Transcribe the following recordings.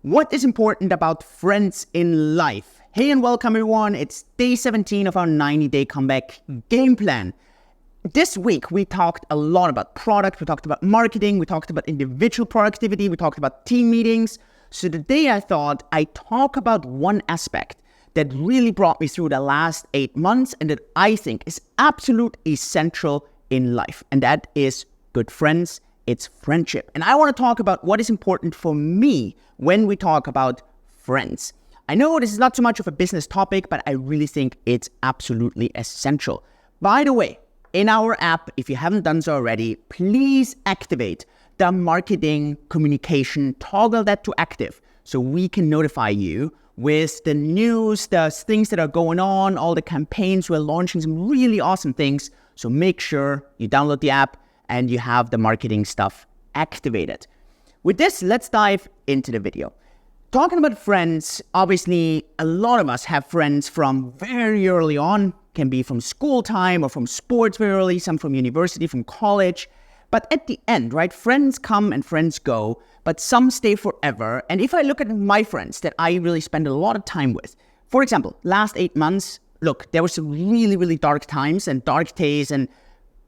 What is important about friends in life? Hey and welcome everyone, it's day 17 of our 90-day comeback game plan. This week we talked a lot about product, we talked about marketing, we talked about individual productivity, we talked about team meetings. So today I thought I'd talk about one aspect that really brought me through the last 8 months and that I think is absolutely essential in life. And that is good friends, it's friendship. And I want to talk about what is important for me when we talk about friends. I know this is not so much of a business topic, but I really think it's absolutely essential. By the way, in our app, if you haven't done so already, please activate the marketing communication, toggle that to active so we can notify you with the news, the things that are going on, all the campaigns. We're launching some really awesome things. So make sure you download the app and you have the marketing stuff activated. With this, let's dive into the video. Talking about friends, obviously, a lot of us have friends from very early on. Can be from school time or from sports very early, some from university, from college. But at the end, right, friends come and friends go, but some stay forever. And if I look at my friends that I really spend a lot of time with, for example, last 8 months, look, there were some really, really dark times and dark days. And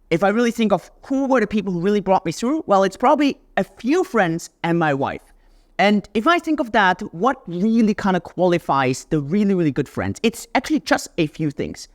if I really think of who were the people who really brought me through, well, it's probably a few friends and my wife. And if I think of that, what really kind of qualifies the really, really good friends? It's actually just a few things.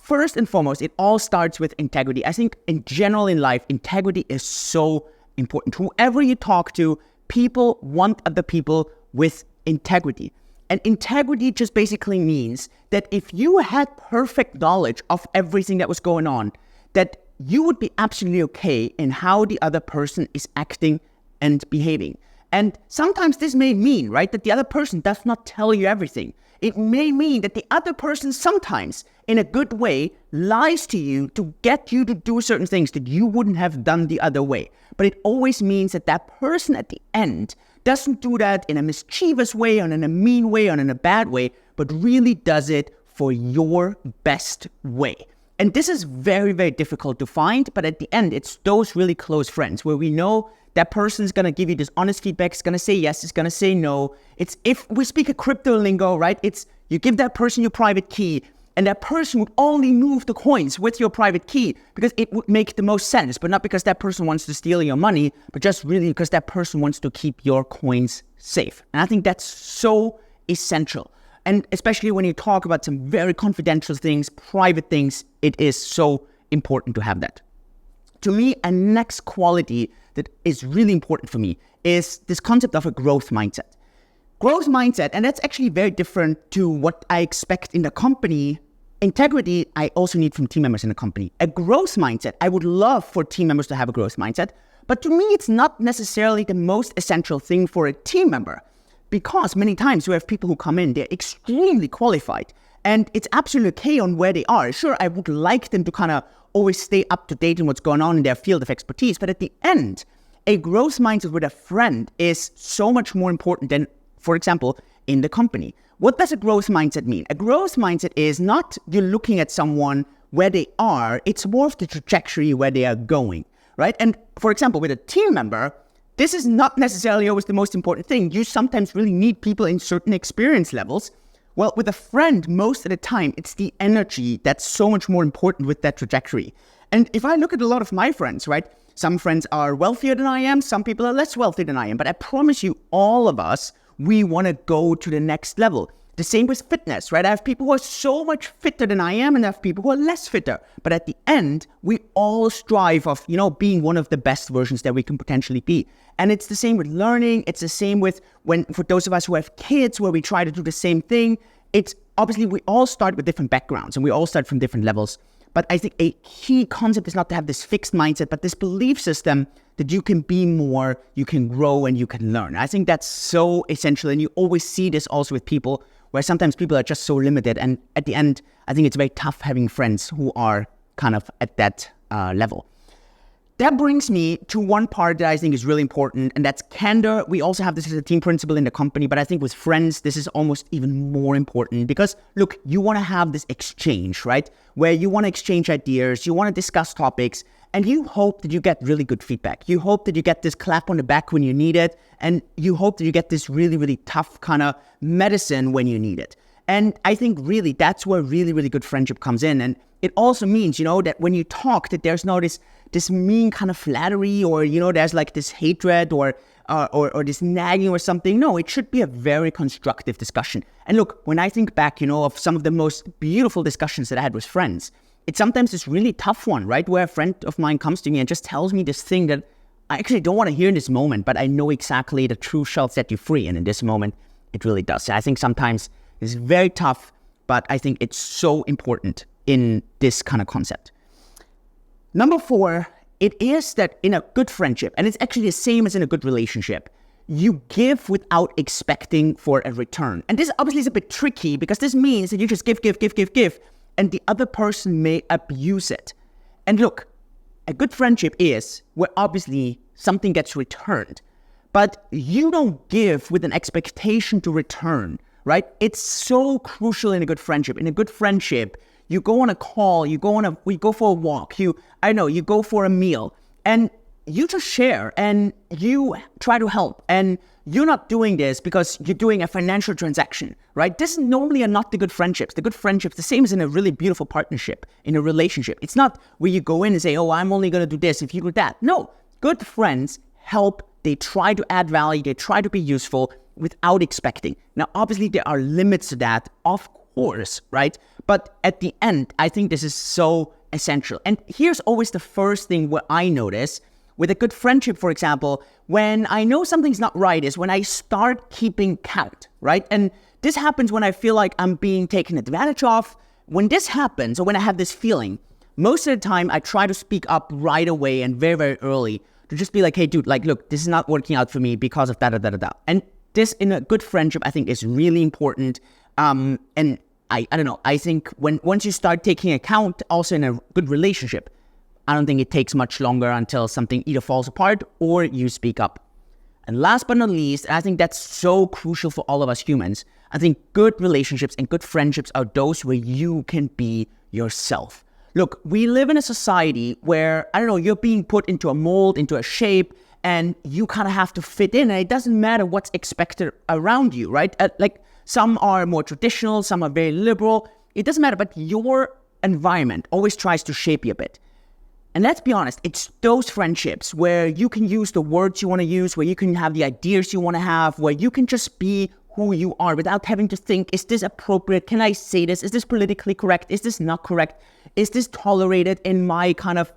First and foremost, it all starts with integrity. I think in general in life, integrity is so important. Whoever you talk to, people want other people with integrity. And integrity just basically means that if you had perfect knowledge of everything that was going on, that you would be absolutely okay in how the other person is acting and behaving. And sometimes this may mean, right, that the other person does not tell you everything. It may mean that the other person sometimes, in a good way, lies to you to get you to do certain things that you wouldn't have done the other way. But it always means that that person at the end doesn't do that in a mischievous way or in a mean way or in a bad way, but really does it for your best way. And this is very, very difficult to find, but at the end, it's those really close friends where we know that person's going to give you this honest feedback, it's going to say yes, it's going to say no. It's, if we speak a crypto lingo, right, it's you give that person your private key and that person would only move the coins with your private key because it would make the most sense, but not because that person wants to steal your money, but just really because that person wants to keep your coins safe. And I think that's so essential. And especially when you talk about some very confidential things, private things, it is so important to have that. To me, a next quality that is really important for me is this concept of a growth mindset. Growth mindset, and that's actually very different to what I expect in the company. Integrity, I also need from team members in the company. A growth mindset, I would love for team members to have a growth mindset, but to me, it's not necessarily the most essential thing for a team member. Because many times you have people who come in, they're extremely qualified and it's absolutely okay on where they are. Sure, I would like them to kind of always stay up to date in what's going on in their field of expertise. But at the end, a growth mindset with a friend is so much more important than, for example, in the company. What does a growth mindset mean? A growth mindset is not you're looking at someone where they are. It's more of the trajectory where they are going, right? And for example, with a team member, this is not necessarily always the most important thing. You sometimes really need people in certain experience levels. Well, with a friend, most of the time, it's the energy that's so much more important with that trajectory. And if I look at a lot of my friends, right, some friends are wealthier than I am, some people are less wealthy than I am. But I promise you, all of us, we want to go to the next level. The same with fitness, right? I have people who are so much fitter than I am and I have people who are less fitter. But at the end, we all strive of, being one of the best versions that we can potentially be. And it's the same with learning. It's the same with for those of us who have kids where we try to do the same thing. It's obviously we all start with different backgrounds and we all start from different levels. But I think a key concept is not to have this fixed mindset, but this belief system that you can be more, you can grow and you can learn. I think that's so essential. And you always see this also with people where sometimes people are just so limited. And at the end, I think it's very tough having friends who are kind of at that level. That brings me to one part that I think is really important, and that's candor. We also have this as a team principle in the company, but I think with friends, this is almost even more important because, look, you want to have this exchange, right? Where you want to exchange ideas, you want to discuss topics, And you hope that you get really good feedback. You hope that you get this clap on the back when you need it. And you hope that you get this really, really tough kind of medicine when you need it. And I think really that's where really, really good friendship comes in. And it also means, that when you talk, that there's no this mean kind of flattery, or, there's like this hatred or this nagging or something. No, it should be a very constructive discussion. And look, when I think back, of some of the most beautiful discussions that I had with friends, it's sometimes this really tough one, right? Where a friend of mine comes to me and just tells me this thing that I actually don't want to hear in this moment, but I know exactly the truth shall set you free. And in this moment, it really does. I think sometimes it's very tough, but I think it's so important in this kind of concept. Number 4, it is that in a good friendship, and it's actually the same as in a good relationship, you give without expecting for a return. And this obviously is a bit tricky because this means that you just give, and the other person may abuse it. And look, a good friendship is where obviously something gets returned, but you don't give with an expectation to return, right? It's so crucial in a good friendship. In a good friendship, you go on a call, we go for a walk, you go for a meal, and you just share and you try to help. And you're not doing this because you're doing a financial transaction, right? This is normally are not the good friendships. The good friendships, the same as in a really beautiful partnership, in a relationship. It's not where you go in and say, oh, I'm only going to do this if you do that. No, good friends help. They try to add value. They try to be useful without expecting. Now, obviously, there are limits to that, of course, right? But at the end, I think this is so essential. And here's always the first thing where I notice with a good friendship, for example, when I know something's not right is when I start keeping count, right? And this happens when I feel like I'm being taken advantage of. When this happens, or when I have this feeling, most of the time I try to speak up right away and very, very early to just be like, hey, dude, like, look, this is not working out for me because of da-da-da-da-da. And this in a good friendship, I think is really important. And I don't know, I think once you start taking account also in a good relationship, I don't think it takes much longer until something either falls apart or you speak up. And last but not least, I think that's so crucial for all of us humans. I think good relationships and good friendships are those where you can be yourself. Look, we live in a society where, you're being put into a mold, into a shape, and you kind of have to fit in. And it doesn't matter what's expected around you, right? Like some are more traditional, some are very liberal. It doesn't matter, but your environment always tries to shape you a bit. And let's be honest, it's those friendships where you can use the words you want to use, where you can have the ideas you want to have, where you can just be who you are without having to think, is this appropriate? Can I say this? Is this politically correct? Is this not correct? Is this tolerated in my kind of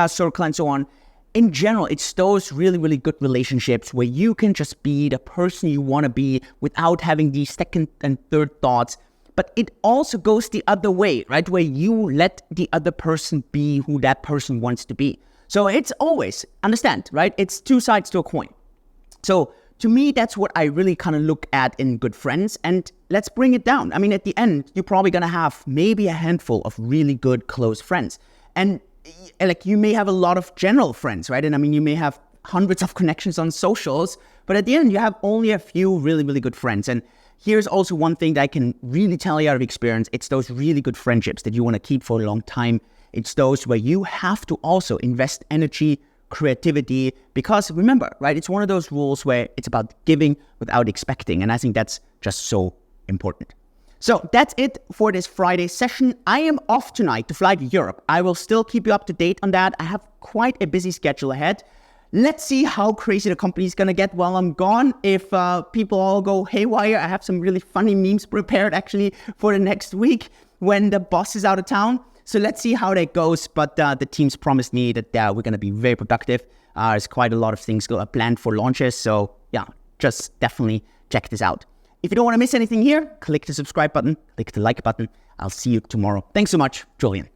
circle and so on? In general, it's those really, really good relationships where you can just be the person you want to be without having these second and third thoughts. But it also goes the other way, right? Where you let the other person be who that person wants to be. So it's always, understand, right? It's two sides to a coin. So to me, that's what I really kind of look at in good friends. And let's bring it down. I mean, at the end, you're probably going to have maybe a handful of really good, close friends. And like you may have a lot of general friends, right? And I mean, you may have hundreds of connections on socials, but at the end, you have only a few really, really good friends. And here's also one thing that I can really tell you out of experience. It's those really good friendships that you want to keep for a long time. It's those where you have to also invest energy, creativity, because remember, right? It's one of those rules where it's about giving without expecting. And I think that's just so important. So that's it for this Friday session. I am off tonight to fly to Europe. I will still keep you up to date on that. I have quite a busy schedule ahead. Let's see how crazy the company is going to get while I'm gone. If people all go haywire, I have some really funny memes prepared actually for the next week when the boss is out of town. So let's see how that goes. But the team's promised me that we're going to be very productive. There's quite a lot of things planned for launches. So yeah, just definitely check this out. If you don't want to miss anything here, click the subscribe button, click the like button. I'll see you tomorrow. Thanks so much, Julian.